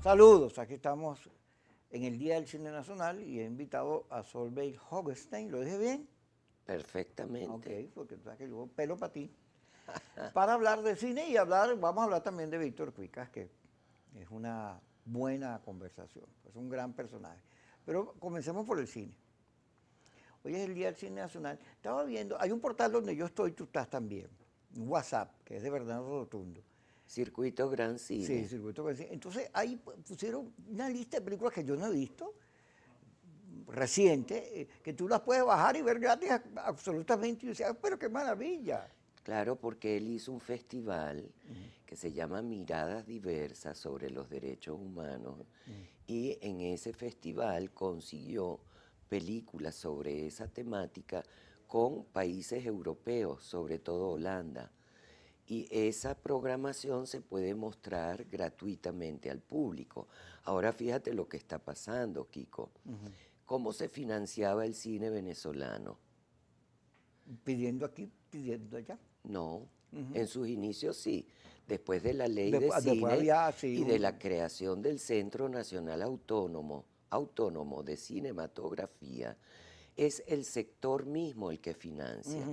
Saludos, aquí estamos en el Día del Cine Nacional y he invitado a Solveig Hogestein, ¿lo dije bien? Perfectamente. Ok, porque tú sabes que yo pelo para ti. Para hablar de cine y vamos a hablar también de Víctor Cuicas, que es una buena conversación, es un gran personaje. Pero comencemos por el cine. Hoy es el Día del Cine Nacional. Estaba viendo, hay un portal donde yo estoy, tú estás también, un WhatsApp, que es de Bernardo Rotundo. Circuito Gran Sí, Cine. circuito que sí. Entonces ahí pusieron una lista de películas que yo no he visto, reciente, que tú las puedes bajar y ver gratis absolutamente. Y yo decía, pero qué maravilla. Claro, porque él hizo un festival que se llama Miradas Diversas sobre los Derechos Humanos y en ese festival consiguió películas sobre esa temática con países europeos, sobre todo Holanda. Y esa programación se puede mostrar gratuitamente al público. Ahora fíjate lo que está pasando, Kiko. ¿Cómo se financiaba el cine venezolano? Pidiendo aquí, pidiendo allá. No, en sus inicios sí. Después de la ley de Después cine había así y de la creación del Centro Nacional Autónomo de Cinematografía, es el sector mismo el que financia.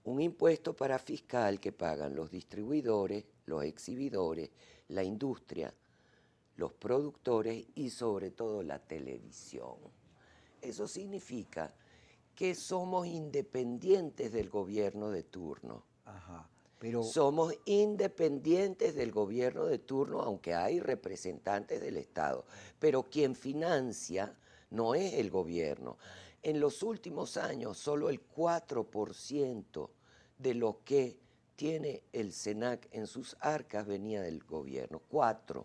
Un impuesto parafiscal que pagan los distribuidores, los exhibidores, la industria, los productores y sobre todo la televisión. Eso significa que somos independientes del gobierno de turno. Ajá, pero Somos independientes del gobierno de turno, aunque hay representantes del Estado. Pero quien financia no es el gobierno. En los últimos años, solo el 4% de lo que tiene el SENAC en sus arcas venía del gobierno. 4%.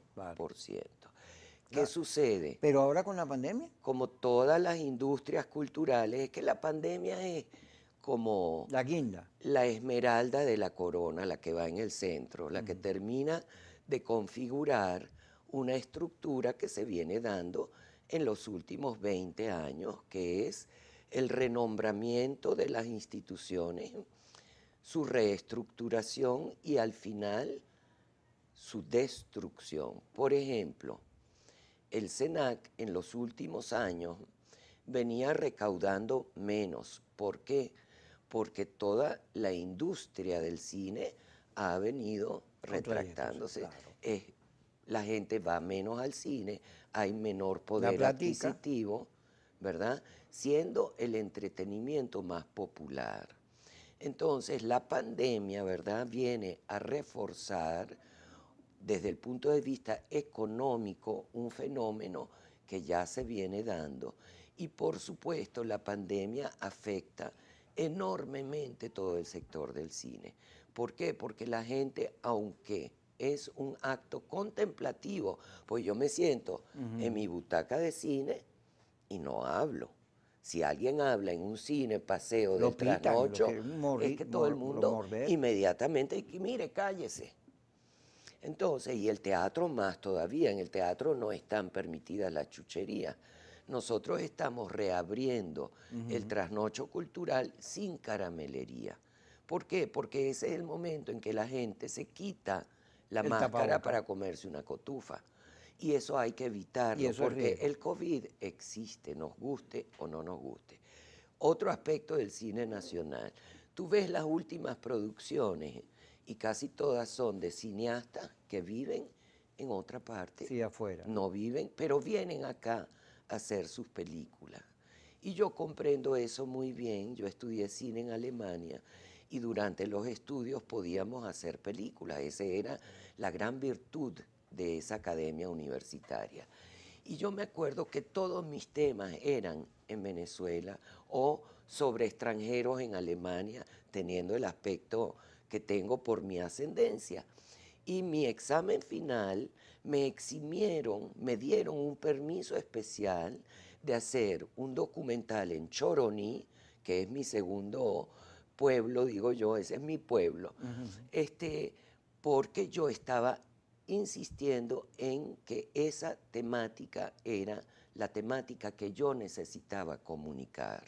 ¿Qué claro, sucede? pero ahora con la pandemia, Como todas las industrias culturales, es que la pandemia es como la guinda. la esmeralda de la corona, la que va en el centro, la que termina de configurar una estructura que se viene dando en los últimos 20 años, que es el renombramiento de las instituciones, su reestructuración y al final su destrucción. Por ejemplo, el SENAC en los últimos años venía recaudando menos. ¿Por qué? Porque toda la industria del cine ha venido Contrayéndose, retractándose. claro. La gente va menos al cine, hay menor La poder platica, adquisitivo, ¿verdad? Siendo el entretenimiento más popular. Entonces, la pandemia, ¿verdad?, viene a reforzar desde el punto de vista económico un fenómeno que ya se viene dando y por supuesto la pandemia afecta enormemente todo el sector del cine. ¿Por qué? Porque la gente, aunque es un acto contemplativo, pues yo me siento en mi butaca de cine y no hablo. Si alguien habla en un cine, paseo lo del pitan, lo trasnocho, quieren es que todo el mundo morder. inmediatamente, mire, cállese. Entonces, y el teatro más todavía, en el teatro no están permitidas las chucherías. Nosotros estamos reabriendo el trasnocho cultural sin caramelería. ¿Por qué? Porque ese es el momento en que la gente se quita la El máscara tapaboca. para comerse una cotufa. Y eso hay que Y evitarlo, eso es porque riesgo. el COVID existe, nos guste o no nos guste. Otro aspecto del cine nacional. Tú ves las últimas producciones y casi todas son de cineastas que viven en otra parte. Sí, afuera. No viven, pero vienen acá a hacer sus películas. Y yo comprendo eso muy bien. Yo estudié cine en Alemania y durante los estudios podíamos hacer películas. Esa era la gran virtud de esa academia universitaria. Y yo me acuerdo que todos mis temas eran en Venezuela o sobre extranjeros en Alemania, teniendo el aspecto que tengo por mi ascendencia. Y mi examen final me eximieron, me dieron un permiso especial de hacer un documental en Choroní, que es mi segundo pueblo, digo yo, ese es mi pueblo, porque yo estaba insistiendo en que esa temática era la temática que yo necesitaba comunicar.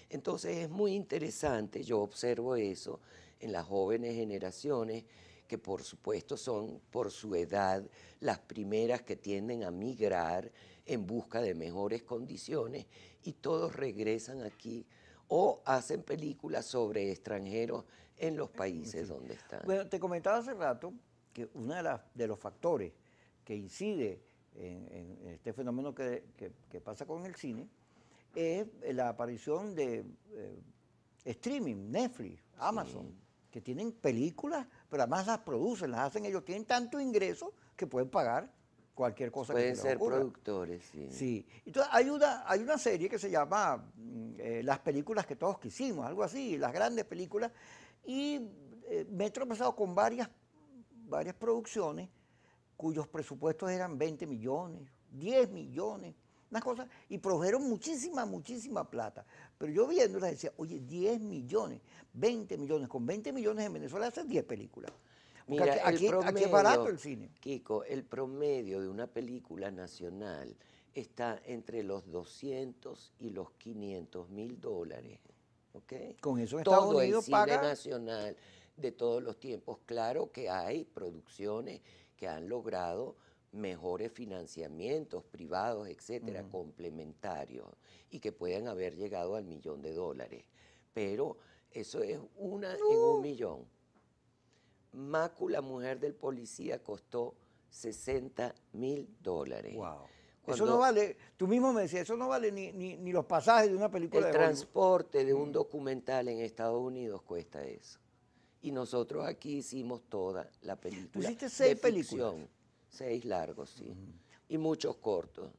Entonces es muy interesante, yo observo eso en las jóvenes generaciones, que por supuesto son por su edad las primeras que tienden a migrar en busca de mejores condiciones y todos regresan aquí o hacen películas sobre extranjeros en los países donde están. Bueno, te comentaba hace rato que uno de los factores que incide en este fenómeno que pasa con el cine es la aparición de streaming, Netflix, Amazon, sí, que tienen películas, pero además las producen, las hacen ellos, tienen tanto ingreso que pueden pagar cualquier cosa que se les ocurra. Pueden ser productores, sí. Sí. Entonces hay una serie que se llama Las películas que todos quisimos, algo así, las grandes películas, y me he tropezado con varias producciones cuyos presupuestos eran 20 millones, 10 millones, unas cosas, y produjeron muchísima plata. Pero yo viéndolas decía, oye, 10 millones, 20 millones, con 20 millones en Venezuela hacen 10 películas. Porque mira, aquí es barato el cine. Kiko, el promedio de una película nacional está entre los 200 y los 500 mil dólares. ¿Okay? Con eso en Estados Unidos el cine nacional de todos los tiempos. Claro que hay producciones que han logrado mejores financiamientos privados, etcétera, complementarios, y que pueden haber llegado al $1.000.000. Pero eso es una en 1.000.000. Macu, la mujer del policía, costó $60.000. Wow. Eso no vale, tú mismo me decías, eso no vale ni los pasajes de una película de Hollywood. El transporte de un documental en Estados Unidos cuesta eso. Y nosotros aquí hicimos toda la película. ¿Tú hiciste 6 películas? 6 largos, sí. Y muchos cortos.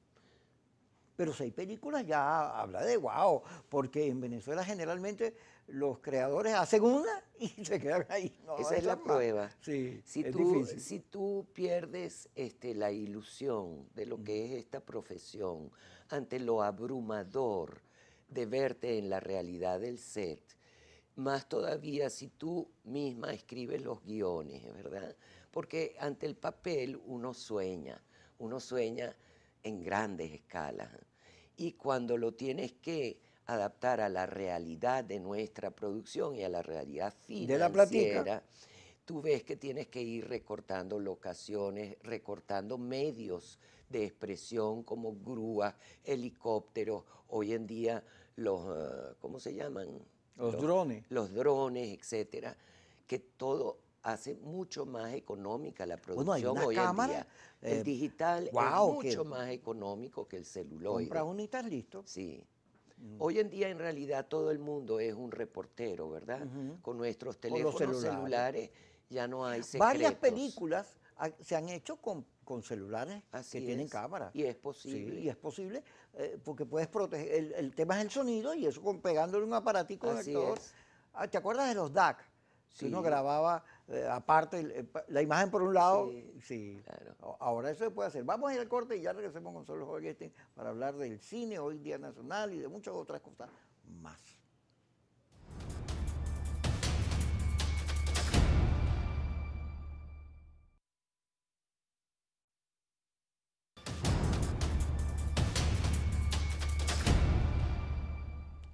Pero 6 películas ya habla de wow, porque en Venezuela generalmente los creadores hacen una y se quedan ahí. No, esa es la prueba. Sí, si tú pierdes la ilusión de lo que es esta profesión ante lo abrumador de verte en la realidad del set, más todavía si tú misma escribes los guiones, ¿verdad? Porque ante el papel uno sueña en grandes escalas. Y cuando lo tienes que adaptar a la realidad de nuestra producción y a la realidad financiera, tú ves que tienes que ir recortando locaciones, recortando medios de expresión como grúas, helicópteros, hoy en día los, ¿cómo se llaman? Los drones. Los drones, etcétera, que todo hace mucho más económica la producción hoy en día. El digital es mucho más económico que el celuloide. Compras un y estás listo. Sí. Hoy en día en realidad todo el mundo es un reportero, ¿verdad? Con nuestros teléfonos celulares ya no hay secretos. Varias películas se han hecho con celulares que tienen cámara. Y es posible. Sí, y es posible porque puedes proteger. El tema es el sonido y eso pegándole un aparatico conector. ¿Te acuerdas de los DAC? Sí. Que uno grababa aparte la imagen por un lado. Sí, claro. Ahora eso se puede hacer. Vamos a ir al corte y ya regresemos con Sol Jorge para hablar del cine hoy día nacional y de muchas otras cosas más.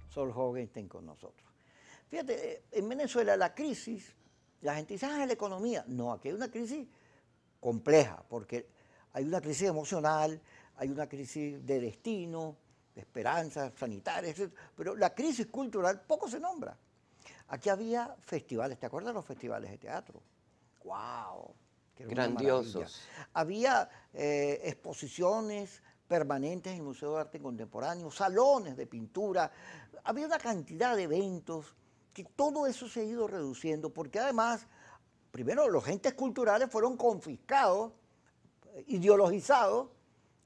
Sol Jorgenstein con nosotros. Fíjate, en Venezuela la crisis, la gente dice, la economía. No, aquí hay una crisis compleja, porque hay una crisis emocional, hay una crisis de destino, de esperanza sanitaria, etc. Pero la crisis cultural poco se nombra. Aquí había festivales, ¿te acuerdas de los festivales de teatro? ¡Wow! Grandiosos. Había exposiciones permanentes en el Museo de Arte Contemporáneo, salones de pintura, había una cantidad de eventos, que todo eso se ha ido reduciendo, porque además, primero los entes culturales fueron confiscados, ideologizados,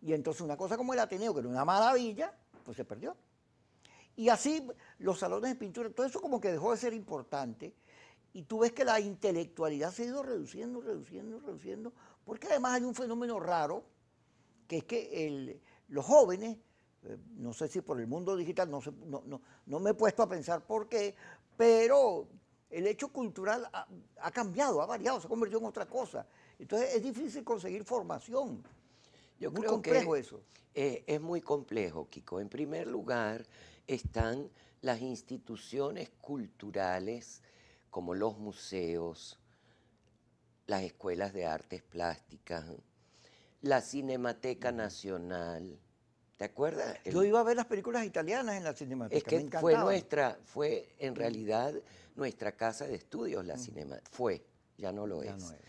y entonces una cosa como el Ateneo, que era una maravilla, pues se perdió. Y así los salones de pintura, todo eso como que dejó de ser importante, y tú ves que la intelectualidad se ha ido reduciendo, porque además hay un fenómeno raro, que es que los jóvenes, no sé si por el mundo digital, no me he puesto a pensar por qué, pero el hecho cultural ha cambiado, ha variado, se ha convertido en otra cosa. Entonces es difícil conseguir formación. Yo creo complejo que eso. Es muy complejo, Kiko. En primer lugar están las instituciones culturales como los museos, las escuelas de artes plásticas, la Cinemateca Nacional. ¿Te acuerdas? Yo iba a ver las películas italianas en la Es Cinemateca, me que encantaban. fue en realidad nuestra casa de estudios, la Cinema. Fue, ya no lo Ya es. no es.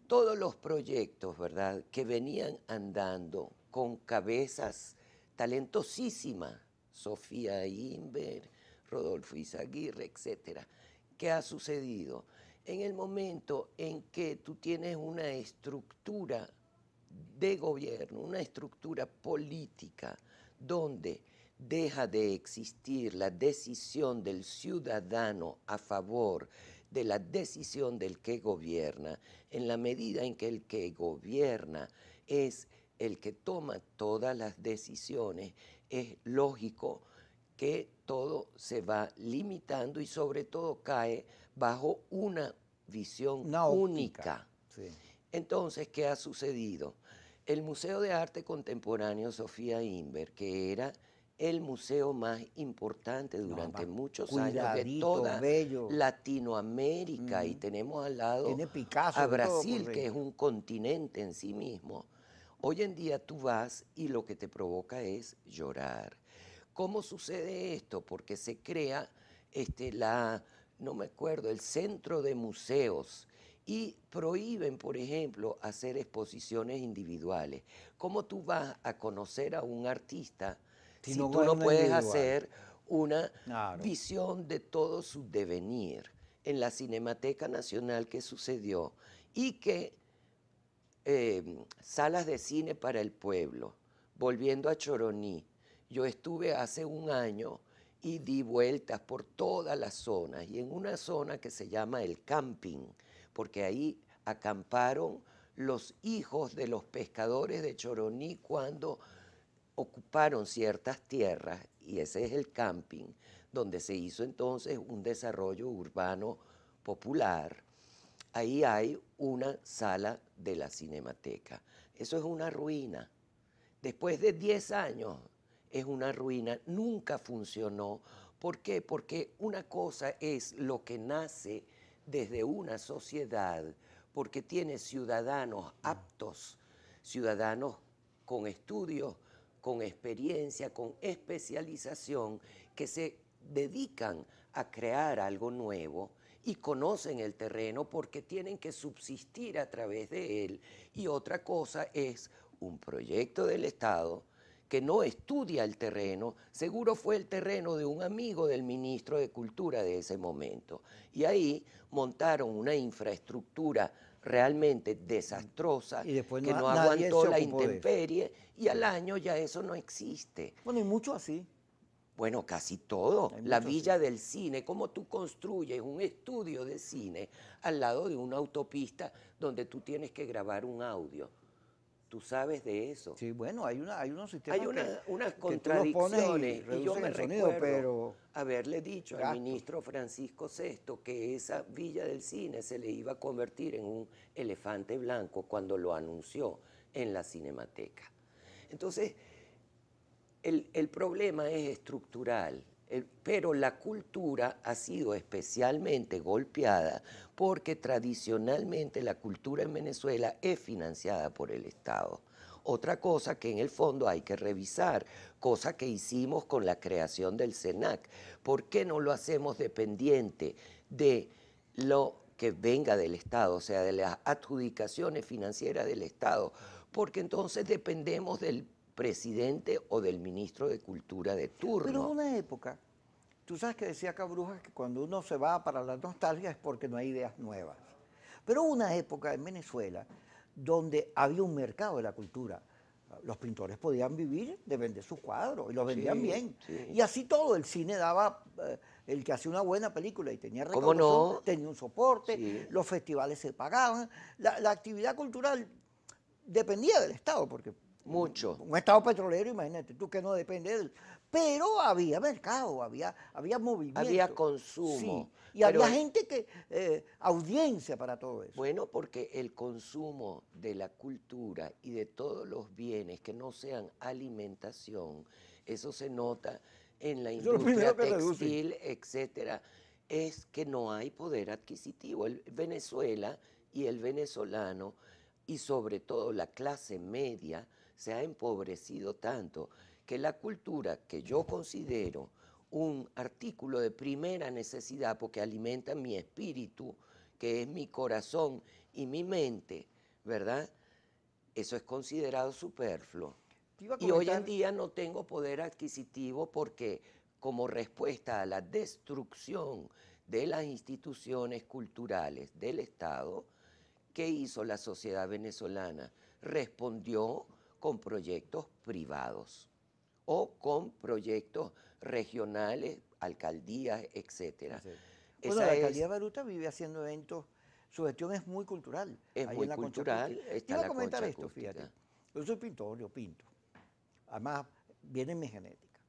Todos los proyectos, ¿verdad?, que venían andando con cabezas talentosísimas, Sofía Inver, Rodolfo Izaguirre, etcétera. ¿Qué ha sucedido? En el momento en que tú tienes una estructura de gobierno, una estructura política, donde deja de existir la decisión del ciudadano a favor de la decisión del que gobierna, en la medida en que el que gobierna es el que toma todas las decisiones, es lógico que todo se va limitando y sobre todo cae bajo una visión Una óptica. única. Sí. Entonces, ¿qué ha sucedido? El Museo de Arte Contemporáneo Sofía Inver, que era el museo más importante durante Además, muchos años de cuidadito, toda bello. Latinoamérica, y tenemos al lado Tiene a Picasso, de todo por Brasil, que es dentro. un continente en sí mismo. Hoy en día tú vas y lo que te provoca es llorar. ¿Cómo sucede esto? Porque se crea no me acuerdo, el centro de museos y prohíben, por ejemplo, hacer exposiciones individuales. ¿Cómo tú vas a conocer a un artista Si si no tú es no una puedes individual. hacer una Claro. visión de todo su devenir? En la Cinemateca Nacional, que sucedió y que salas de cine para el pueblo, volviendo a Choroní. Yo estuve hace un año y di vueltas por todas las zonas, y en una zona que se llama el camping, porque ahí acamparon los hijos de los pescadores de Choroní cuando ocuparon ciertas tierras, y ese es el camping, donde se hizo entonces un desarrollo urbano popular. Ahí hay una sala de la Cinemateca. Eso es una ruina. Después de 10 años es una ruina, nunca funcionó. ¿Por qué? Porque una cosa es lo que nace desde una sociedad, porque tiene ciudadanos aptos, ciudadanos con estudios, con experiencia, con especialización, que se dedican a crear algo nuevo y conocen el terreno porque tienen que subsistir a través de él. Y otra cosa es un proyecto del Estado que no estudia el terreno, seguro fue el terreno de un amigo del ministro de Cultura de ese momento. Y ahí montaron una infraestructura realmente desastrosa Y después que no nadie aguantó se la ocupó de eso. intemperie, y al año ya eso no existe. Bueno, y mucho así. Bueno, casi todo. Hay La mucho Villa así. del Cine, cómo tú construyes un estudio de cine al lado de una autopista donde tú tienes que grabar un audio. Tú sabes de eso. Sí, bueno, hay unos sistemas Hay unas que tú los pones y contradicciones, y yo reducen me el sonido, recuerdo pero haberle dicho al gasto. ministro Francisco Sesto que esa Villa del Cine se le iba a convertir en un elefante blanco cuando lo anunció en la Cinemateca. Entonces, el problema es estructural, pero la cultura ha sido especialmente golpeada porque tradicionalmente la cultura en Venezuela es financiada por el Estado. Otra cosa que en el fondo hay que revisar, cosa que hicimos con la creación del SENAC. ¿Por qué no lo hacemos dependiente de lo que venga del Estado, o sea, de las adjudicaciones financieras del Estado? Porque entonces dependemos del presidente o del ministro de Cultura de Pero turno. hubo una época, tú sabes que decía Cabrujas que cuando uno se va para la nostalgia es porque no hay ideas nuevas. Pero hubo una época en Venezuela donde había un mercado de la cultura. Los pintores podían vivir de vender sus cuadros y los vendían Sí, bien. sí. Y así todo, el cine daba, el que hacía una buena película y tenía ¿Cómo recaudación, no? tenía un soporte, Sí. los festivales se pagaban, la actividad cultural dependía del Estado, porque Mucho. un Estado petrolero, imagínate, tú que no depende de él. Pero había mercado, había movimiento. Había consumo, Sí, y pero había gente audiencia para todo eso. bueno, porque el consumo de la cultura y de todos los bienes que no sean alimentación, eso se nota en la Eso es lo industria primero que reducen. textil, etcétera, es que no hay poder adquisitivo. Venezuela y el venezolano, y sobre todo la clase media, se ha empobrecido tanto que la cultura, que yo considero un artículo de primera necesidad porque alimenta mi espíritu, que es mi corazón y mi mente, ¿verdad? Eso es considerado superfluo. Te iba a Y hoy en comentar, día no tengo poder adquisitivo porque como respuesta a la destrucción de las instituciones culturales del Estado, ¿qué hizo la sociedad venezolana? Respondió con proyectos privados o con proyectos regionales, alcaldías, etcétera. sí. Bueno, la Esa alcaldía es, de Baruta vive haciendo eventos, su gestión es muy cultural, es ahí en muy la Concha cultural, Acústica. Te está iba a la comentar concha esto, fíjate. acústica. Yo soy pintor, yo pinto. Además, viene en mi genética.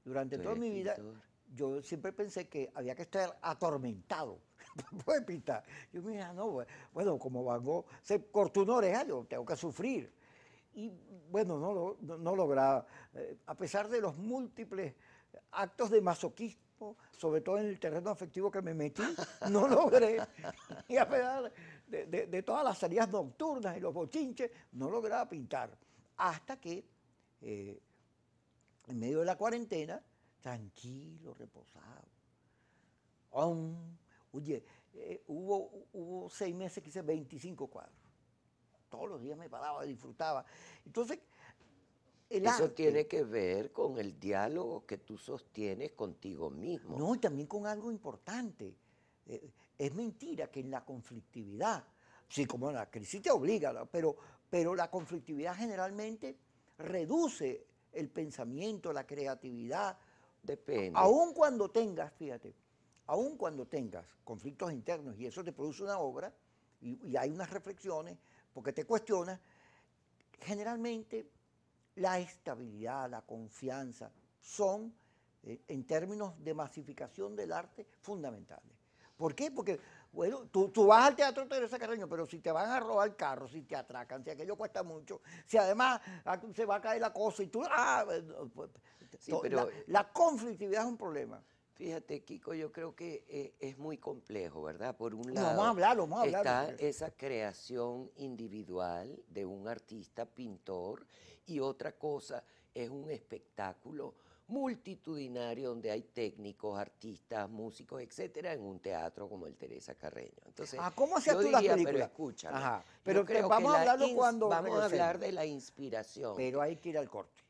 Durante Tú toda eres mi vida, pintor. yo siempre pensé que había que estar atormentado para poder pintar. Yo me dije, no, bueno, como Van Gogh se cortó una oreja, yo tengo que sufrir. Y bueno, no lograba, a pesar de los múltiples actos de masoquismo, sobre todo en el terreno afectivo que me metí, no logré. Y a pesar de todas las salidas nocturnas y los bochinches, no lograba pintar. Hasta que eh, en medio de la cuarentena, tranquilo, reposado. Oye, hubo 6 meses que hice 25 cuadros. Todos los días me paraba, disfrutaba. Entonces, el Eso arte, tiene que ver con el diálogo que tú sostienes contigo mismo. no, y también con algo importante. Es mentira que en la conflictividad, sí, como la crisis te obliga, ¿no? Pero la conflictividad generalmente reduce el pensamiento, la creatividad, Depende. aun cuando tengas, fíjate, aun cuando tengas conflictos internos y eso te produce una obra y hay unas reflexiones, porque te cuestionas, generalmente la estabilidad, la confianza son, en términos de masificación del arte, fundamentales. ¿Por qué? Porque, bueno, tú vas al Teatro Teresa Carreño, pero si te van a robar el carro, si te atracan, si aquello cuesta mucho, si además se va a caer la cosa y tú... Sí, pero la conflictividad es un problema. fíjate, Kiko, yo creo que es muy complejo, ¿verdad? Por un No, lado vamos a hablarlo, está porque esa creación individual de un artista pintor y otra cosa es un espectáculo multitudinario donde hay técnicos, artistas, músicos, etcétera, en un teatro como el Teresa Carreño. Entonces, ¿cómo hacías yo tú las diría, pero películas? escúchame, Ajá, yo pero creo que vamos a hablarlo cuando vamos a hablar regresemos. de la inspiración. Pero hay que ir al corte.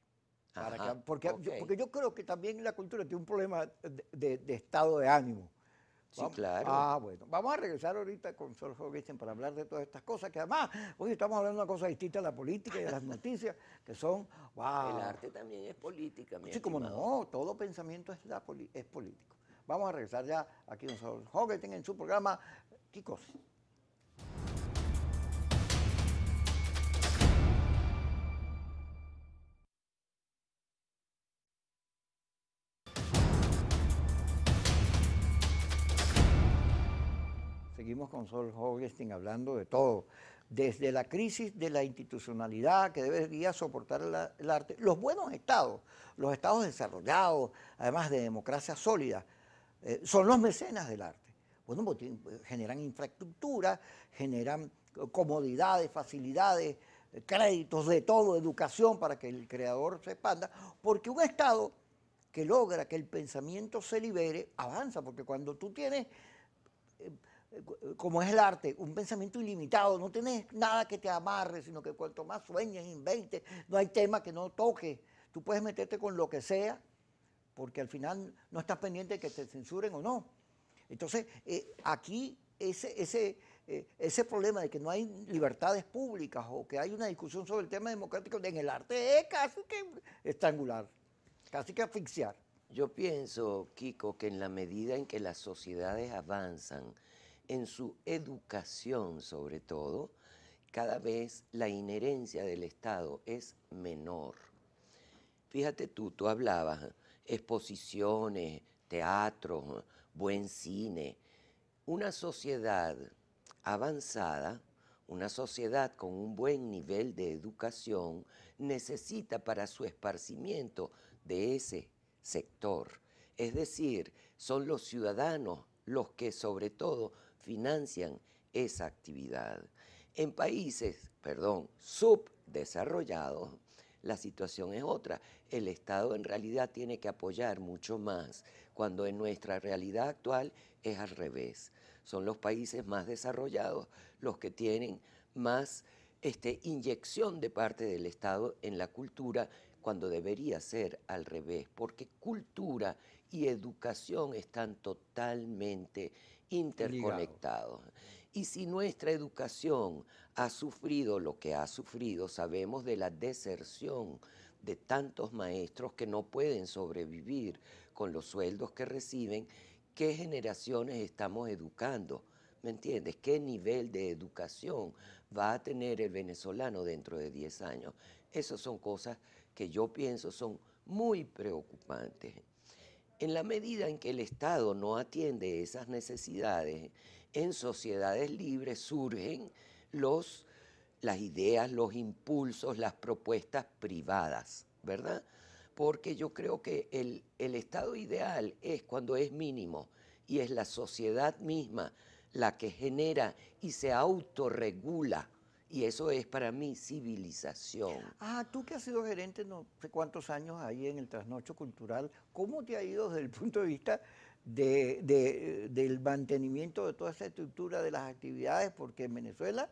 Ajá, Porque, ok. porque yo creo que también la cultura tiene un problema de estado de ánimo. Sí, claro. Bueno, vamos a regresar ahorita con Sol Jorgensen para hablar de todas estas cosas, que además, hoy estamos hablando de una cosa distinta a la política y de las noticias, que son, El wow. arte también es política, mi Sí, como estimado. no, todo pensamiento es político. Vamos a regresar ya aquí con Sol Jorgensen en su programa Kikos. Seguimos con Sol Jorgensen hablando de todo, desde la crisis de la institucionalidad que debería soportar el arte, los buenos estados, los estados desarrollados, además de democracia sólida, son los mecenas del arte. Bueno, pues, generan infraestructura, generan comodidades, facilidades, créditos de todo, educación para que el creador se expanda, porque un estado que logra que el pensamiento se libere, avanza, porque cuando tú tienes como es el arte, un pensamiento ilimitado, no tienes nada que te amarre, sino que cuanto más sueñes, inventes, no hay tema que no toques, tú puedes meterte con lo que sea, porque al final no estás pendiente de que te censuren o no. Entonces, aquí ese problema de que no hay libertades públicas o que hay una discusión sobre el tema democrático en el arte es casi que estrangular, casi que asfixiar. Yo pienso, Kiko, que en la medida en que las sociedades avanzan en su educación sobre todo, cada vez la inherencia del Estado es menor. Fíjate tú hablabas, exposiciones, teatros, buen cine. Una sociedad avanzada, una sociedad con un buen nivel de educación, necesita para su esparcimiento de ese sector. Es decir, son los ciudadanos los que sobre todo financian esa actividad. En países, subdesarrollados, la situación es otra. El Estado en realidad tiene que apoyar mucho más, cuando en nuestra realidad actual es al revés. Son los países más desarrollados los que tienen más inyección de parte del Estado en la cultura, cuando debería ser al revés, porque cultura y educación están totalmente interconectados. Y si nuestra educación ha sufrido lo que ha sufrido, sabemos de la deserción de tantos maestros que no pueden sobrevivir con los sueldos que reciben. ¿Qué generaciones estamos educando? ¿Me entiendes? ¿Qué nivel de educación va a tener el venezolano dentro de 10 años? Esas son cosas que yo pienso son muy preocupantes. En la medida en que el Estado no atiende esas necesidades, en sociedades libres surgen las ideas, los impulsos, las propuestas privadas, ¿verdad? Porque yo creo que el estado ideal es cuando es mínimo y es la sociedad misma la que genera y se autorregula. Y eso es para mí civilización. Ah, tú que has sido gerente no sé cuántos años ahí en el Trasnocho Cultural, ¿cómo te ha ido desde el punto de vista del mantenimiento de toda esa estructura de las actividades? Porque en Venezuela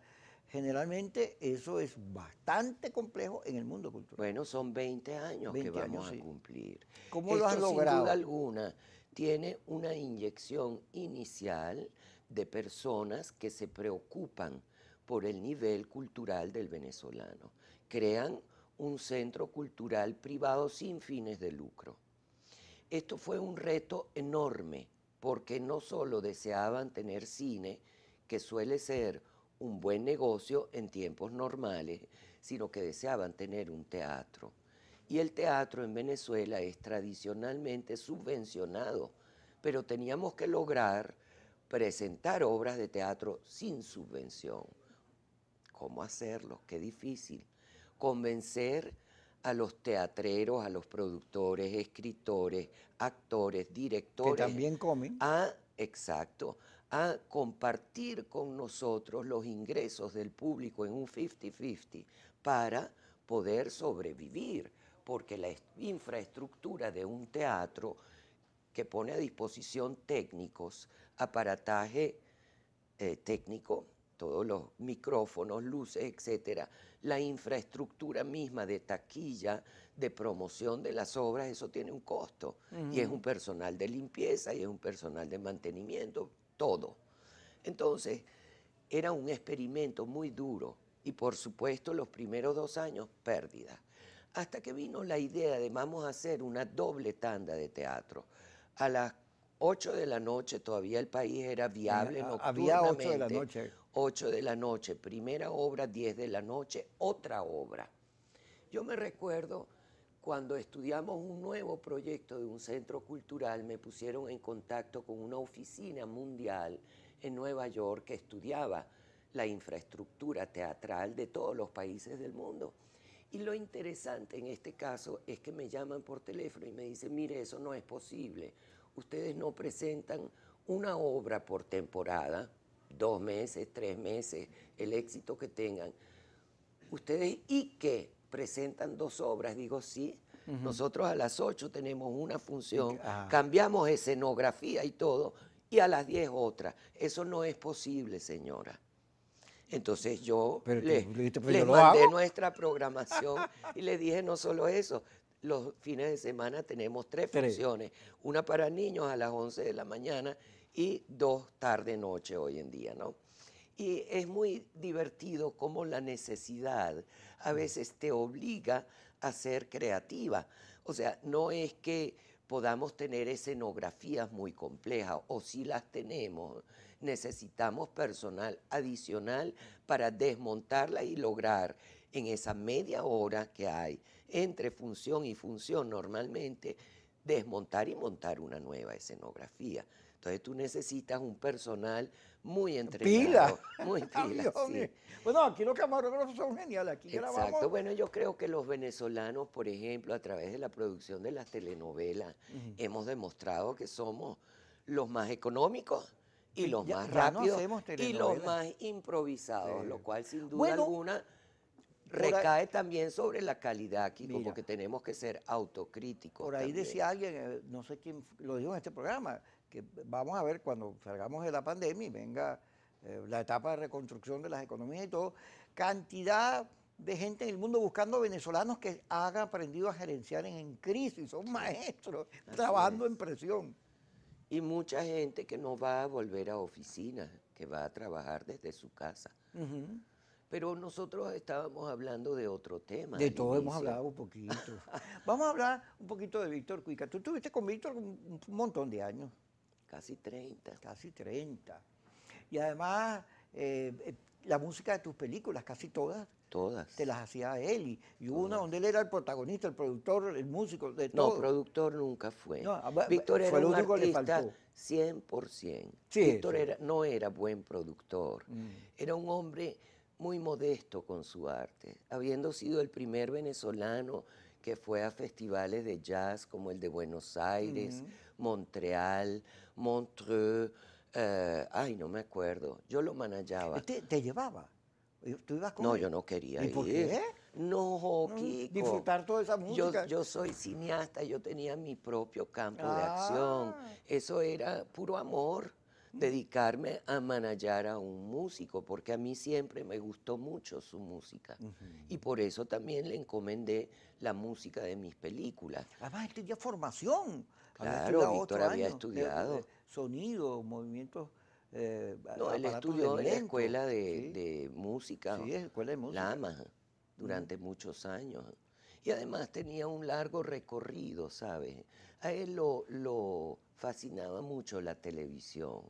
generalmente eso es bastante complejo en el mundo cultural. Bueno, son 20 años 20 que vamos años, a sí. cumplir. ¿Cómo lo has Esto, sin logrado? duda alguna, tiene una inyección inicial de personas que se preocupan por el nivel cultural del venezolano. Crean un centro cultural privado sin fines de lucro. Esto fue un reto enorme, porque no solo deseaban tener cine, que suele ser un buen negocio en tiempos normales, sino que deseaban tener un teatro. Y el teatro en Venezuela es tradicionalmente subvencionado, pero teníamos que lograr presentar obras de teatro sin subvención. ¿Cómo hacerlo? Qué difícil. Convencer a los teatreros, a los productores, escritores, actores, Que directores, también comen. exacto, a compartir con nosotros los ingresos del público en un 50-50 para poder sobrevivir, porque la infraestructura de un teatro que pone a disposición técnicos, aparataje técnico, todos los micrófonos, luces, etcétera, la infraestructura misma de taquilla, de promoción de las obras, eso tiene un costo. Y es un personal de limpieza, y es un personal de mantenimiento, todo. Entonces, era un experimento muy duro. Y por supuesto, los primeros 2 años, pérdidas. Hasta que vino la idea de vamos a hacer una doble tanda de teatro. A las 8 de la noche todavía el país era viable Había 8 de la nocturnamente. noche. 8 de la noche, primera obra, 10 de la noche, otra obra. Yo me recuerdo cuando estudiamos un nuevo proyecto de un centro cultural, me pusieron en contacto con una oficina mundial en Nueva York que estudiaba la infraestructura teatral de todos los países del mundo. Y lo interesante en este caso es que me llaman por teléfono y me dicen, mire, eso no es posible. Ustedes no presentan una obra por temporada, 2 meses, 3 meses, el éxito que tengan. Ustedes, ¿y qué? Presentan 2 obras. Digo, sí, nosotros a las 8 tenemos una función, cambiamos escenografía y todo, y a las 10 otra. Eso no es posible, señora. Entonces yo les mandé nuestra programación y les dije no solo eso, los fines de semana tenemos 3 funciones, una para niños a las 11 de la mañana y 2 tarde-noche hoy en día, ¿no? Y es muy divertido cómo la necesidad a veces te obliga a ser creativa. O sea, no es que podamos tener escenografías muy complejas, o si las tenemos, necesitamos personal adicional para desmontarla y lograr en esa media hora que hay entre función y función normalmente, desmontar y montar una nueva escenografía. Entonces tú necesitas un personal muy entrenado. Muy pila, sí. Bueno, aquí los camarógrafos son geniales, aquí exacto. Grabamos. Bueno, yo creo que los venezolanos, por ejemplo, a través de la producción de las telenovelas, hemos demostrado que somos los más económicos Y los Ya- más ya no rápidos hacemos y los telenovelas. más improvisados, Sí. lo cual sin duda Bueno, alguna por ahí- recae también sobre la calidad, Kiko, Mira. porque tenemos que ser autocríticos Por ahí también. decía alguien, no sé quién lo dijo en este programa, que vamos a ver cuando salgamos de la pandemia y venga la etapa de reconstrucción de las economías y todo, cantidad de gente en el mundo buscando venezolanos que han aprendido a gerenciar en crisis, son maestros, trabajando es. en presión. Y mucha gente que no va a volver a oficinas, que va a trabajar desde su casa. Ujú. Pero nosotros estábamos hablando de otro tema. De al todo hemos inicio. hablado un poquito. Vamos a hablar un poquito de Víctor Cuica. Tú estuviste con Víctor un montón de años. Casi 30. Casi 30. Y además, la música de tus películas, casi todas, Todas. te las hacía él. Y hubo una donde él era el protagonista, el productor, el músico, de No, todo. productor nunca fue. No, Víctor fue era lo un único que le artista faltó. 100%. Sí, Víctor sí. no era buen productor. Mm. Era un hombre muy modesto con su arte, habiendo sido el primer venezolano que fue a festivales de jazz como el de Buenos Aires, Montreal, Montreux, ay, no me acuerdo, yo lo manejaba. ¿Te llevaba? ¿Tú ibas con No, él? yo no quería ¿Y ir. por qué? No, No, Kiko. disfrutar toda esa música. Yo soy cineasta, yo tenía mi propio campo de Ah. acción. Eso era puro amor, dedicarme a manejar a un músico, porque a mí siempre me gustó mucho su música. Y por eso también le encomendé la música de mis películas. Además, él tenía formación. Había Claro, estudiado Víctor 8 había años estudiado. sonido, movimientos. No, él aparatos estudió de en la viento. escuela Sí, de música, sí, escuela de música. Lama, durante muchos años. Y además tenía un largo recorrido, ¿sabes? A él lo fascinaba mucho la televisión,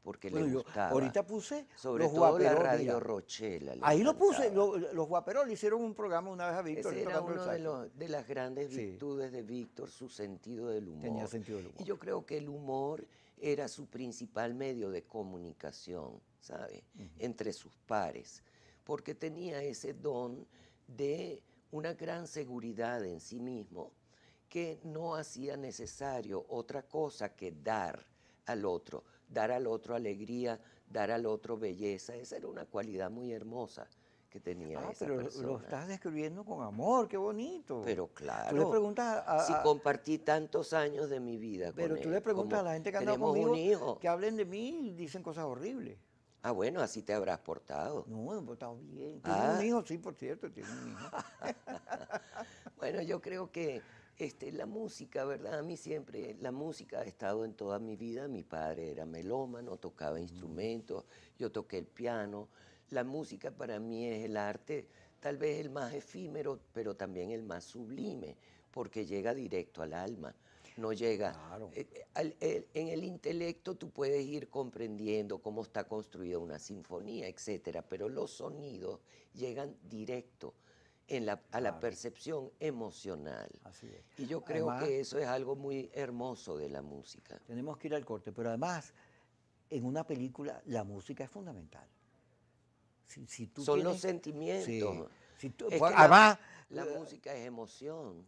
porque Bueno, le yo gustaba. ahorita puse Sobre los todo la Guaperó, Radio mira. Rochela. le Ahí lo puse, encantaba. los Guaperó le hicieron un programa una vez a Víctor. Ese era tocando el uno de, saxo. de las grandes Sí. virtudes de Víctor, su sentido del humor. Tenía sentido del humor. Y yo creo que el humor era su principal medio de comunicación, ¿sabe? Entre sus pares, porque tenía ese don de una gran seguridad en sí mismo que no hacía necesario otra cosa que dar al otro alegría, dar al otro belleza. Esa era una cualidad muy hermosa que tenía esa pero persona. lo estás describiendo con amor, qué bonito. Pero Tú le claro, preguntas si compartí tantos años de mi vida pero con tú él, le preguntas como a la gente que anda tenemos conmigo un hijo. que hablen de mí y dicen cosas horribles. Ah, bueno, así te habrás portado. No, he portado bien. Tiene Ah. un hijo, sí, por cierto, tiene un hijo. Bueno, yo creo que la música, ¿verdad? A mí siempre, la música ha estado en toda mi vida. Mi padre era melómano, tocaba instrumentos, yo toqué el piano. La música para mí es el arte, tal vez el más efímero, pero también el más sublime, porque llega directo al alma. No llega. Claro. En el intelecto tú puedes ir comprendiendo cómo está construida una sinfonía, etcétera, pero los sonidos llegan directo a la percepción emocional. Así es. Y yo creo Además, que eso es algo muy hermoso de la música. tenemos que ir al corte, pero además, en una película la música es fundamental. Si tú Son tienes- los sentimientos. Sí. Si tú- Es pues, que además, la música es emoción.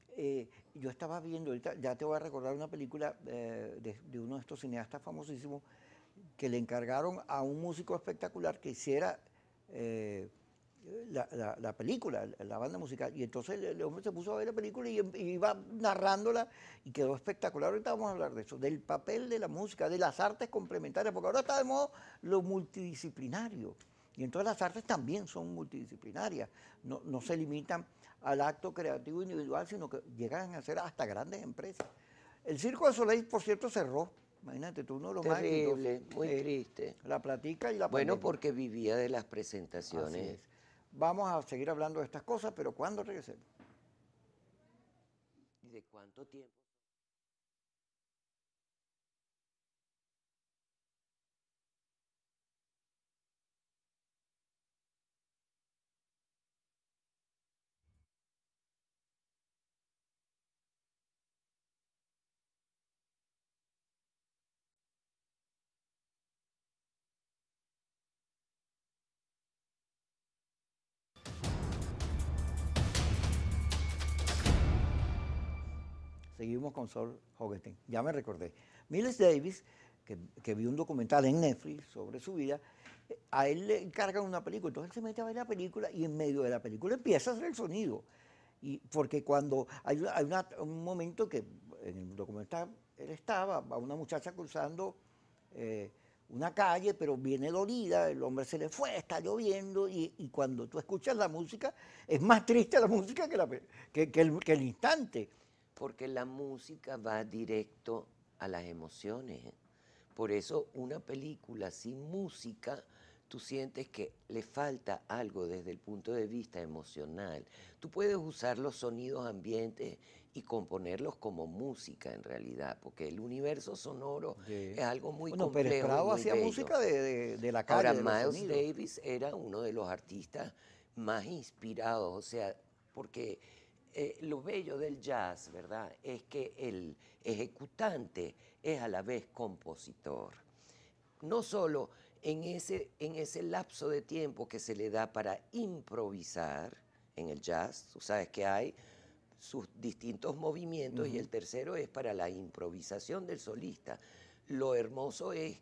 yo estaba viendo ahorita, ya te voy a recordar una película de uno de estos cineastas famosísimos que le encargaron a un músico espectacular que hiciera la película, la banda musical. Y entonces el hombre se puso a ver la película y iba narrándola y quedó espectacular. Ahorita vamos a hablar de eso, del papel de la música, de las artes complementarias, porque ahora está de moda lo multidisciplinario. Y entonces las artes también son multidisciplinarias, no se limitan al acto creativo individual, sino que llegan a ser hasta grandes empresas. El Circo de Soleil, por cierto, cerró. Imagínate tú, uno de los más Terrible, exitosos. muy triste. La platica y la Bueno, pandemia. porque vivía de las Así presentaciones. es. Vamos a seguir hablando de estas cosas, pero ¿cuándo regresemos? ¿Y de cuánto tiempo? Seguimos con Sol Hogenstein. Ya me recordé. Miles Davis, que que vi un documental en Netflix sobre su vida, a él le encargan una película, entonces él se mete a ver la película y en medio de la película empieza a hacer el sonido. Y porque cuando un momento que en el documental él estaba, va una muchacha cruzando una calle, pero viene dolida, el hombre se le fue, está lloviendo, y cuando tú escuchas la música, es más triste la música que el instante. Porque la música va directo a las emociones. Por eso una película sin música, tú sientes que le falta algo desde el punto de vista emocional. Tú puedes usar los sonidos ambientes y componerlos como música en realidad, porque el universo sonoro es algo muy complejo. Pérez Prado y muy hacía bello. música de la calle, Ahora, de los Miles sonidos. Davis era uno de los artistas más inspirados, o sea, porque lo bello del jazz, ¿verdad?, es que el ejecutante es a la vez compositor. No solo en ese lapso de tiempo que se le da para improvisar en el jazz, tú sabes que hay sus distintos movimientos y el tercero es para la improvisación del solista. Lo hermoso es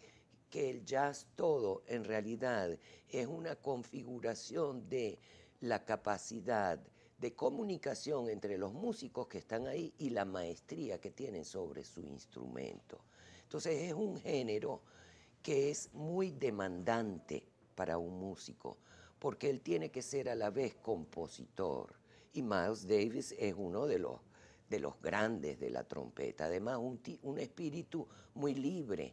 que el jazz todo en realidad es una configuración de la capacidad de comunicación entre los músicos que están ahí y la maestría que tienen sobre su instrumento. Entonces es un género que es muy demandante para un músico, porque él tiene que ser a la vez compositor. Y Miles Davis es uno de los grandes de la trompeta. Además, un espíritu muy libre,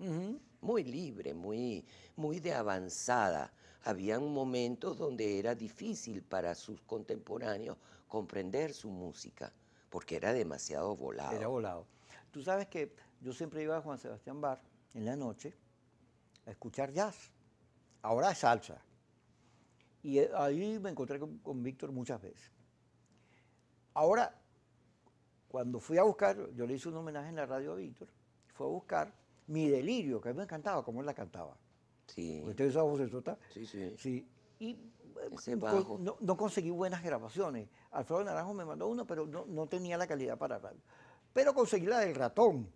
muy de avanzada. Habían momentos donde era difícil para sus contemporáneos comprender su música, porque era demasiado volado. Era volado. Tú sabes que yo siempre iba a Juan Sebastián Bar en la noche a escuchar jazz. Ahora es salsa. Y ahí me encontré con Víctor muchas veces. Ahora, cuando fui a buscar, yo le hice un homenaje en la radio a Víctor, fue a buscar Mi Delirio, que a mí me encantaba cómo él la cantaba. Sí. Usted esa vocesota. Sí, sí. Sí. Y Ese bajo. no conseguí buenas grabaciones. Alfredo Naranjo me mandó una, pero no tenía la calidad para radio. Pero conseguí la del ratón,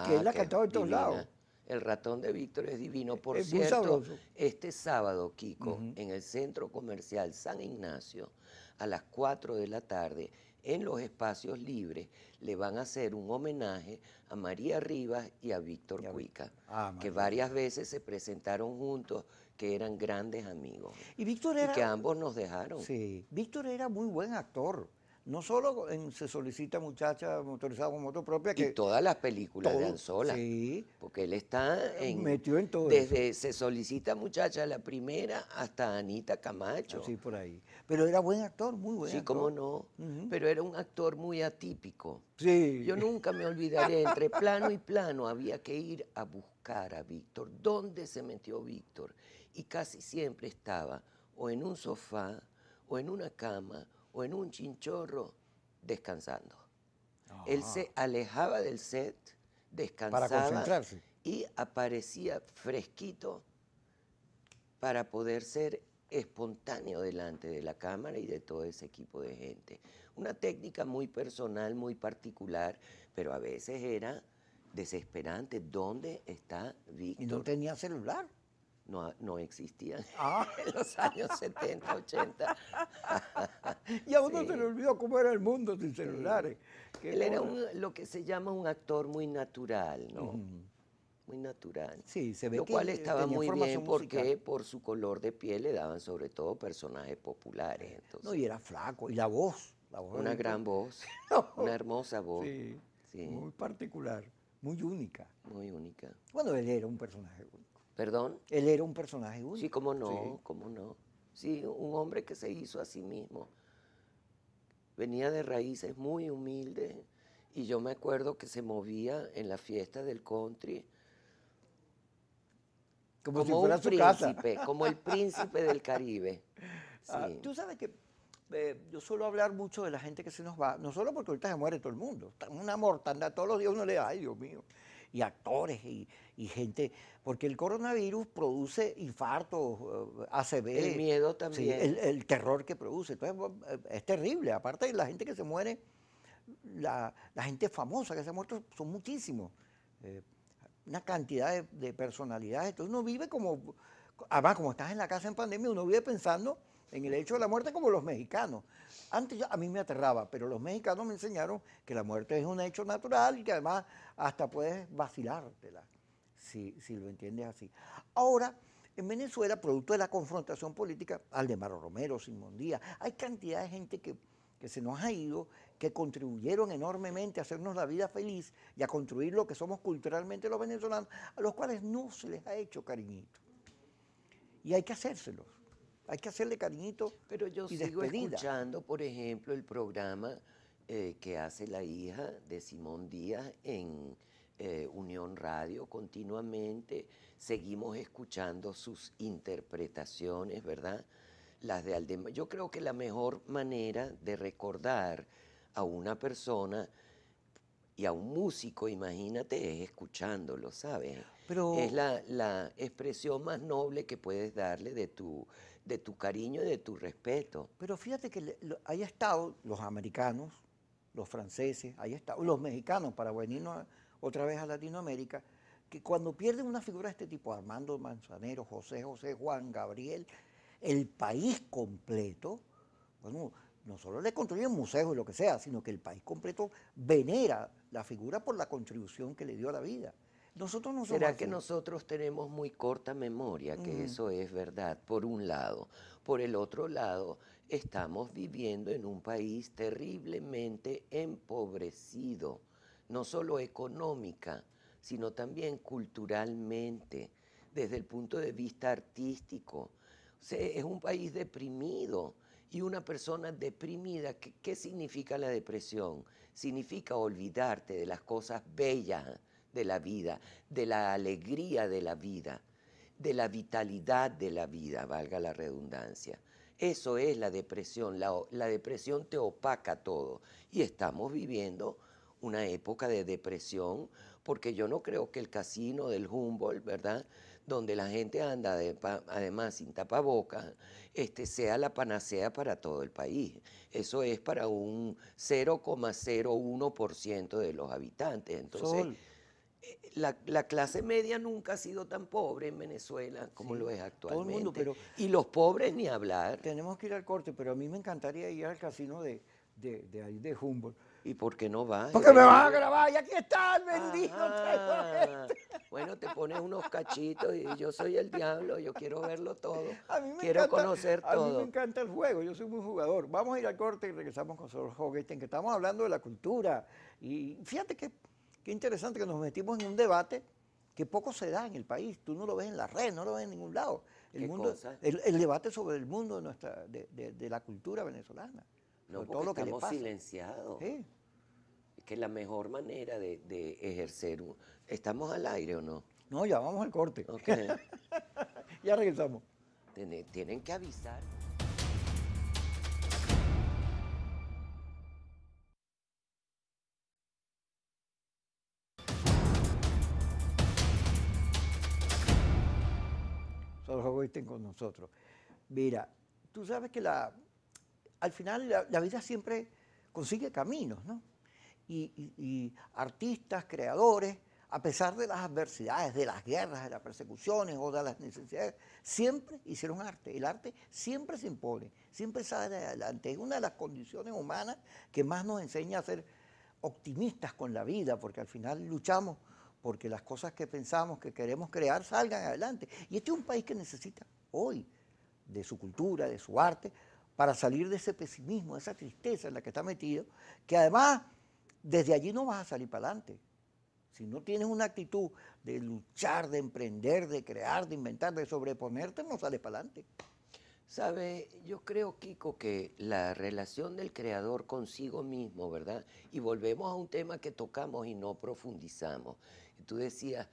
que él la cantaba en todos lados. El ratón de Víctor es divino. Por Es muy cierto, sabroso. este sábado, Kiko, en el Centro Comercial San Ignacio, a las 4 de la tarde, en los espacios libres, le van a hacer un homenaje a María Rivas y a Víctor Cuica, que varias veces se presentaron juntos, que eran grandes amigos. Y Víctor y que ambos nos dejaron. Sí, Víctor era muy buen actor. No solo en Se solicita muchacha motorizada con moto propia. Y todas las películas de Anzola. Sí. Porque él está metió en todo. Desde Se solicita muchacha, la primera, hasta Anita Camacho. Sí, por ahí. Pero era buen actor, muy buen actor. Sí, cómo no. Pero era un actor muy atípico. Sí. Yo nunca me olvidaré, entre plano y plano había que ir a buscar a Víctor. ¿Dónde se metió Víctor? Y casi siempre estaba o en un sofá, o en una cama, o en un chinchorro, descansando. Él se alejaba del set, descansaba para concentrarse. Y aparecía fresquito para poder ser espontáneo delante de la cámara y de todo ese equipo de gente. Una técnica muy personal, muy particular, pero a veces era desesperante. ¿Dónde está Víctor? Y no tenía celular. No existían en los años 70, 80. Y a uno se le olvidó cómo era el mundo sin celulares. Él era lo que se llama un actor muy natural, ¿no? Muy natural. Sí, se ve lo que cual estaba muy bien porque musical. Por su color de piel le daban sobre todo personajes populares. Entonces, no, y era flaco. Y la voz. Una gran voz, una hermosa voz. Sí, muy particular, muy única. Muy única. Bueno, él era un personaje único. ¿Perdón? Él era un personaje único. Sí, cómo no, cómo no. Sí, un hombre que se hizo a sí mismo. Venía de raíces muy humildes y yo me acuerdo que se movía en la fiesta del country como si fuera su casa. Como el príncipe del Caribe. Sí. Tú sabes que yo suelo hablar mucho de la gente que se nos va, no solo porque ahorita se muere todo el mundo, está una mortandad, todos los días uno le da, ay Dios mío, y actores y gente, porque el coronavirus produce infartos, ACV. El miedo también. Sí, el terror que produce, entonces es terrible, aparte de la gente que se muere, la gente famosa que se ha muerto son muchísimos. una cantidad de personalidades. Entonces uno vive como, además como estás en la casa en pandemia, uno vive pensando en el hecho de la muerte como los mexicanos. Antes a mí me aterraba, pero los mexicanos me enseñaron que la muerte es un hecho natural y que además hasta puedes vacilártela, si lo entiendes así. Ahora, en Venezuela, producto de la confrontación política, Aldemar Romero, Simón Díaz, hay cantidad de gente que se nos ha ido, que contribuyeron enormemente a hacernos la vida feliz y a construir lo que somos culturalmente los venezolanos, a los cuales no se les ha hecho cariñito. Y hay que hacérselos, hay que hacerle cariñito Pero yo y sigo despedida. escuchando, por ejemplo, el programa que hace la hija de Simón Díaz en Unión Radio continuamente. Seguimos escuchando sus interpretaciones, ¿verdad? Las de Aldemar. Yo creo que la mejor manera de recordar a una persona y a un músico, imagínate, es escuchándolo, ¿sabes? Es Pero, la expresión más noble que puedes darle de tu cariño y de tu respeto. pero fíjate que hay estado los americanos, los franceses, hay estado los mexicanos, para venirnos otra vez a Latinoamérica, que cuando pierden una figura de este tipo, Armando Manzanero, José José, Juan Gabriel, el país completo, bueno, no solo le construyen museos y lo que sea, sino que el país completo venera la figura por la contribución que le dio a la vida. Nosotros no somos ¿Será que así. nosotros tenemos muy corta memoria? Que eso es verdad, por un lado. Por el otro lado, estamos viviendo en un país terriblemente empobrecido, no solo económica, sino también culturalmente, desde el punto de vista artístico. O sea, es un país deprimido. Y una persona deprimida, ¿qué significa la depresión? Significa olvidarte de las cosas bellas de la vida, de la alegría de la vida, de la vitalidad de la vida, valga la redundancia. Eso es la depresión. La depresión te opaca todo. Y estamos viviendo una época de depresión, porque yo no creo que el casino del Humboldt, ¿verdad?, donde la gente anda además sin tapabocas, sea la panacea para todo el país. Eso es para un 0,01% de los habitantes. Entonces, Sol, la clase media nunca ha sido tan pobre en Venezuela como sí, lo es todo el mundo, actualmente. pero Y los pobres ni hablar. tenemos que ir al corte, pero a mí me encantaría ir al casino de ahí de Humboldt. ¿Y por qué no vas? Porque me Eres vas a libre. grabar y aquí está el bendito Ajá. teléfono. Bueno, te pones unos cachitos y yo soy el diablo, yo quiero verlo todo, quiero Encanta, conocer a mí me todo. encanta el juego, yo soy muy jugador. Vamos a ir al corte y regresamos con Sor Joguesten, que estamos hablando de la cultura. Y fíjate qué interesante que nos metimos en un debate que poco se da en el país. Tú no lo ves en la red, no lo ves en ningún lado. ¿Qué cosa? El debate sobre el mundo de la cultura venezolana, No, sobre todo porque lo que le estamos pasa. silenciados. Sí. Es que la mejor manera de ejercer ¿Estamos al aire o no? No, ya vamos al corte. Ok. Ya regresamos. Tienen que avisar. Sor Joguesten con nosotros. Mira, tú sabes que al final la vida siempre consigue caminos, ¿no? Y artistas, creadores, a pesar de las adversidades, de las guerras, de las persecuciones o de las necesidades, siempre hicieron arte. El arte siempre se impone, siempre sale adelante. Es una de las condiciones humanas que más nos enseña a ser optimistas con la vida, porque al final luchamos porque las cosas que pensamos, que queremos crear, salgan adelante. Y este es un país que necesita hoy de su cultura, de su arte, para salir de ese pesimismo, de esa tristeza en la que está metido, que además desde allí no vas a salir para adelante. Si no tienes una actitud de luchar, de emprender, de crear, de inventar, de sobreponerte, no sales para adelante. ¿Sabe? Yo creo, Kiko, que la relación del creador consigo mismo, ¿verdad? Y volvemos a un tema que tocamos y no profundizamos. Y tú decías,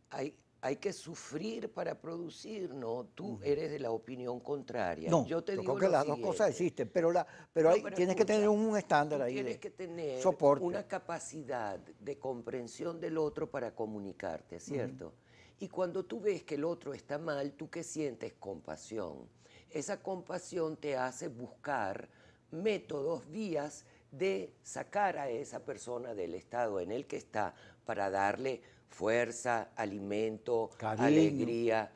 hay que sufrir para producir, ¿no? Tú eres de la opinión contraria. No, Yo te yo digo creo que lo las dos cosas siguiente. existen, pero No, ahí pero tienes que tener escucha, un estándar tú ahí tienes de que tener soporte. una capacidad de comprensión del otro para comunicarte, ¿cierto? Y cuando tú ves que el otro está mal, ¿tú qué sientes? Compasión. Esa compasión te hace buscar métodos, vías de sacar a esa persona del estado en el que está para darle fuerza, alimento, Cariño. alegría,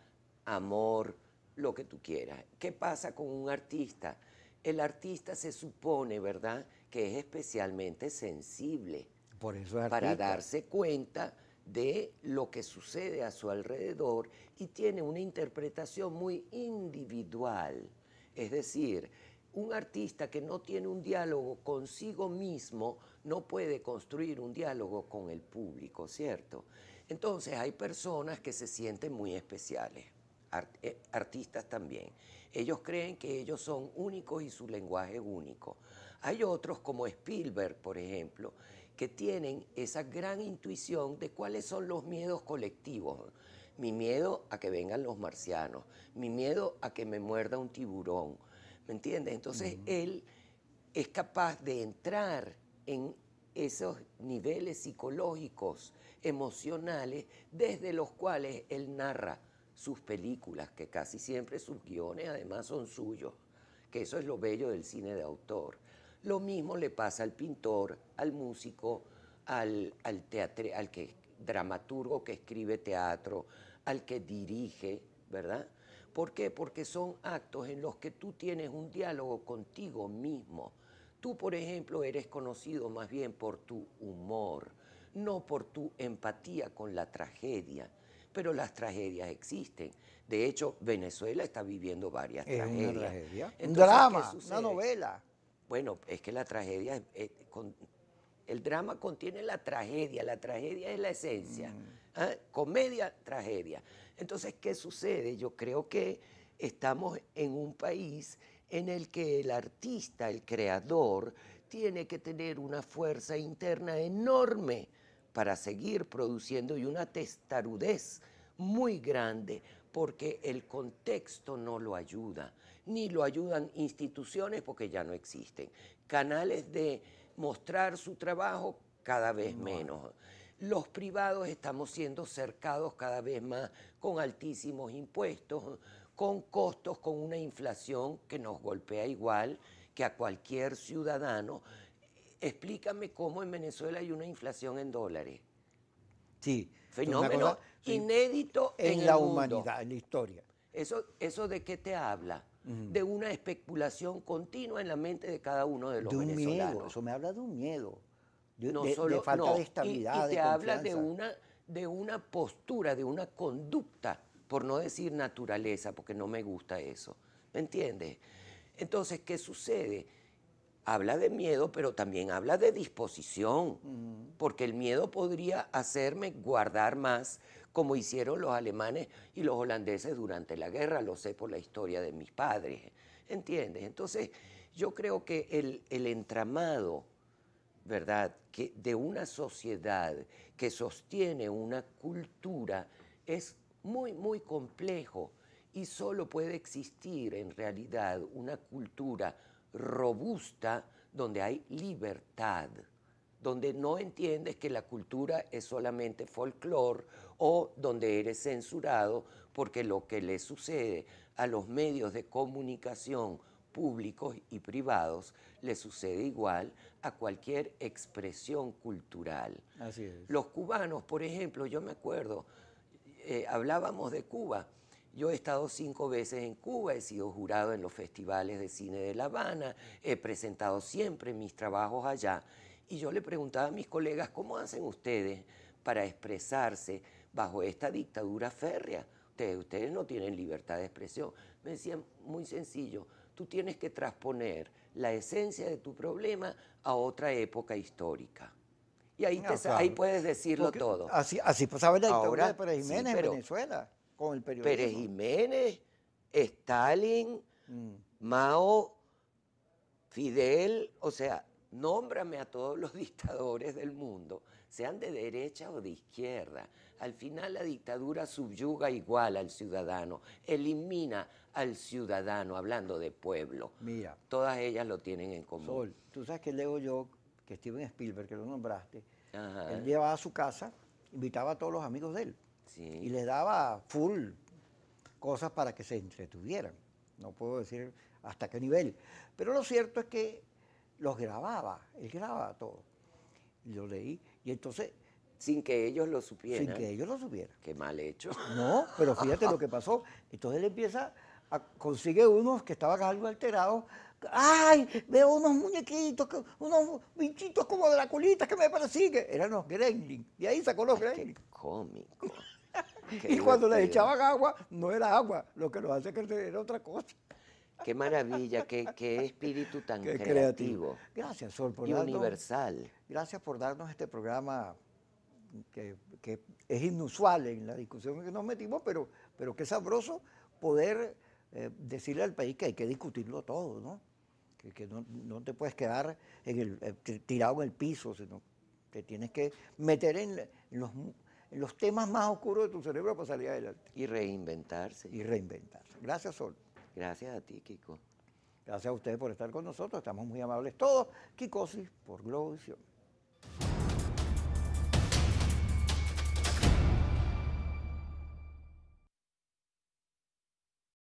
amor, lo que tú quieras. ¿Qué pasa con un artista? El artista se supone, ¿verdad?, que es especialmente sensible Por eso es para artista. darse cuenta de lo que sucede a su alrededor y tiene una interpretación muy individual. Es decir, un artista que no tiene un diálogo consigo mismo no puede construir un diálogo con el público, ¿cierto? Entonces hay personas que se sienten muy especiales, artistas también. Ellos creen que ellos son únicos y su lenguaje es único. Hay otros como Spielberg, por ejemplo, que tienen esa gran intuición de cuáles son los miedos colectivos. Mi miedo a que vengan los marcianos, mi miedo a que me muerda un tiburón, ¿me entiendes? Entonces él es capaz de entrar en esos niveles psicológicos, emocionales, desde los cuales él narra sus películas, que casi siempre sus guiones además son suyos, que eso es lo bello del cine de autor. Lo mismo le pasa al pintor, al músico, al dramaturgo que escribe teatro, al que dirige, ¿verdad? ¿Por qué? Porque son actos en los que tú tienes un diálogo contigo mismo. Tú, por ejemplo, eres conocido más bien por tu humor, no por tu empatía con la tragedia. Pero las tragedias existen. De hecho, Venezuela está viviendo varias Es tragedias. una tragedia. Un Entonces, ¿qué drama, sucede? una novela. Bueno, es que la tragedia, el drama contiene la tragedia es la esencia. ¿Ah? Comedia, tragedia. Entonces, ¿qué sucede? Yo creo que estamos en un país en el que el artista, el creador, tiene que tener una fuerza interna enorme para seguir produciendo y una testarudez muy grande, porque el contexto no lo ayuda, ni lo ayudan instituciones porque ya no existen, canales de mostrar su trabajo cada vez menos. Los privados estamos siendo cercados cada vez más con altísimos impuestos, con costos, con una inflación que nos golpea igual que a cualquier ciudadano. Explícame cómo en Venezuela hay una inflación en dólares. Sí, es una Fenómeno cosa, sí, inédito en la el mundo. humanidad, en la historia. ¿Eso de qué te habla? De una especulación continua en la mente de cada uno de los De un venezolanos. miedo, eso me habla de un miedo, No de solo, falta no, de y estabilidad, te de habla confianza. de una postura, de una conducta, por no decir naturaleza, porque no me gusta eso. ¿Me entiendes? Entonces, ¿qué sucede? Habla de miedo, pero también habla de disposición, porque el miedo podría hacerme guardar más, como hicieron los alemanes y los holandeses durante la guerra, lo sé por la historia de mis padres, ¿entiendes? Entonces, yo creo que el entramado, ¿verdad?, que de una sociedad que sostiene una cultura es muy, muy complejo y solo puede existir en realidad una cultura robusta donde hay libertad, donde no entiendes que la cultura es solamente folclore o donde eres censurado porque lo que le sucede a los medios de comunicación públicos y privados le sucede igual a cualquier expresión cultural. Así es. Los cubanos, por ejemplo, yo me acuerdo, hablábamos de Cuba. Yo he estado 5 veces en Cuba, he sido jurado en los festivales de cine de La Habana, he presentado siempre mis trabajos allá. Y yo le preguntaba a mis colegas, ¿cómo hacen ustedes para expresarse bajo esta dictadura férrea? Ustedes no tienen libertad de expresión. Me decían, muy sencillo, tú tienes que transponer la esencia de tu problema a otra época histórica. Y ahí, No, claro. ahí puedes decirlo Porque todo. así pasaba en la dictadura de Ahora, Pérez sí, Jiménez en pero Venezuela, con el Pérez periodismo. Jiménez, Stalin, Mao, Fidel, o sea, nómbrame a todos los dictadores del mundo, sean de derecha o de izquierda. Al final la dictadura subyuga igual al ciudadano, elimina al ciudadano, hablando de pueblo. Mira, Todas ellas lo tienen en común. Sol, tú sabes que Leo yo, que Steven Spielberg, que lo nombraste, Ajá. él llevaba a su casa, invitaba a todos los amigos de él Sí. y les daba full cosas para que se entretuvieran. No puedo decir hasta qué nivel, pero lo cierto es que los grababa, él grababa todo. Y lo leí, y entonces Sin que ellos lo supieran. sin que ellos lo supieran. Qué mal hecho. No, pero fíjate lo que pasó. Entonces él empieza, consigue unos que estaban algo alterados. ¡Ay! Veo unos muñequitos, unos bichitos como de la colita que me persiguen. Eran los gremlins. Y ahí sacó los Qué gremlins. cómico. Y cuando les divertido. echaban agua, no era agua. Lo que los hace crecer era otra cosa. Qué maravilla, qué espíritu tan Qué creativo Gracias, Sol, por y darnos, universal. gracias por darnos este programa que es inusual en la discusión en que nos metimos, pero qué sabroso poder decirle al país que hay que discutirlo todo, ¿no? Que no te puedes quedar tirado en el piso, sino te tienes que meter en los temas más oscuros de tu cerebro para salir adelante Y reinventarse. y reinventarse. Gracias, Sol. Gracias a ti, Kiko. Gracias a ustedes por estar con nosotros. Estamos muy amables todos. Kikosis por Globovisión.